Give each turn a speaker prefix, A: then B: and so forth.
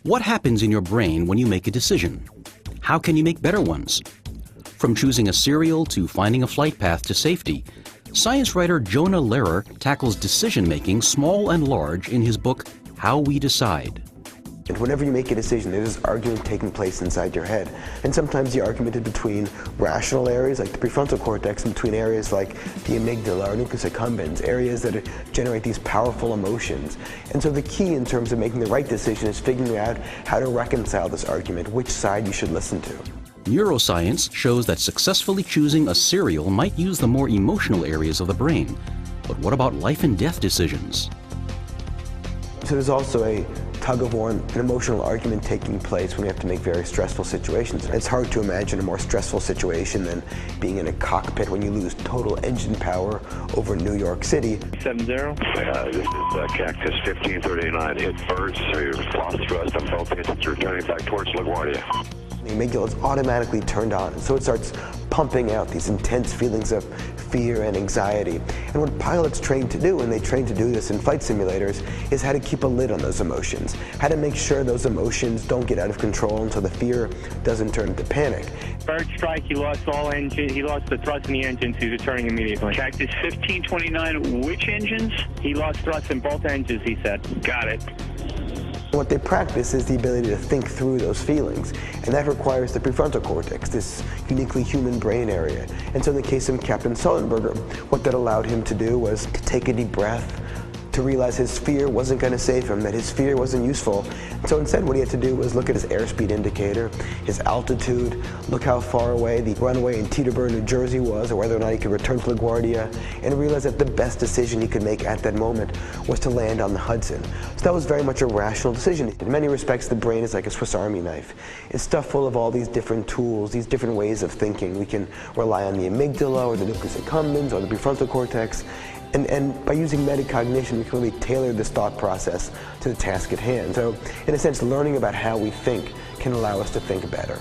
A: What happens in your brain when you make a decision? How can you make better ones? From choosing a cereal to finding a flight path to safety, science writer Jonah Lehrer tackles decision-making small and large in his book, How We Decide.
B: And whenever you make a decision, there's this argument taking place inside your head. And sometimes the argument is between rational areas like the prefrontal cortex and between areas like the amygdala or nucleus accumbens, areas that generate these powerful emotions. And so the key in terms of making the right decision is figuring out how to reconcile this argument, which side you should listen to.
A: Neuroscience shows that successfully choosing a cereal might use the more emotional areas of the brain. But what about life and death decisions?
B: So there's also a tug-of-war, an emotional argument taking place when we have to make very stressful situations. It's hard to imagine a more stressful situation than being in a cockpit when you lose total engine power over New York City.
C: 70.
D: This is Cactus 1539. Hit birds, so you're lost thrust on both engines, returning back towards LaGuardia.
B: The amygdala is automatically turned on, and so it starts pumping out these intense feelings of fear and anxiety. And what pilots train to do, and they train to do this in flight simulators, is how to keep a lid on those emotions, how to make sure those emotions don't get out of control until the fear doesn't turn into panic.
C: Bird strike, he lost all engine, he lost the thrust in the engines, he's returning immediately.
D: Cactus 1529, which engines?
C: He lost thrust in both engines, he said.
D: Got it.
B: What they practice is the ability to think through those feelings, and that requires the prefrontal cortex, this uniquely human brain area. And so in the case of Captain Sullenberger, what that allowed him to do was to take a deep breath, to realize his fear wasn't going to save him, that his fear wasn't useful. And so instead what he had to do was look at his airspeed indicator, his altitude, look how far away the runway in Teterboro, New Jersey was, or whether or not he could return to LaGuardia, and realize that the best decision he could make at that moment was to land on the Hudson. So that was very much a rational decision. In many respects, the brain is like a Swiss Army knife. It's stuffed full of all these different tools, these different ways of thinking. We can rely on the amygdala or the nucleus accumbens or the prefrontal cortex. And by using metacognition, we can really tailor this thought process to the task at hand. So, in a sense, learning about how we think can allow us to think better.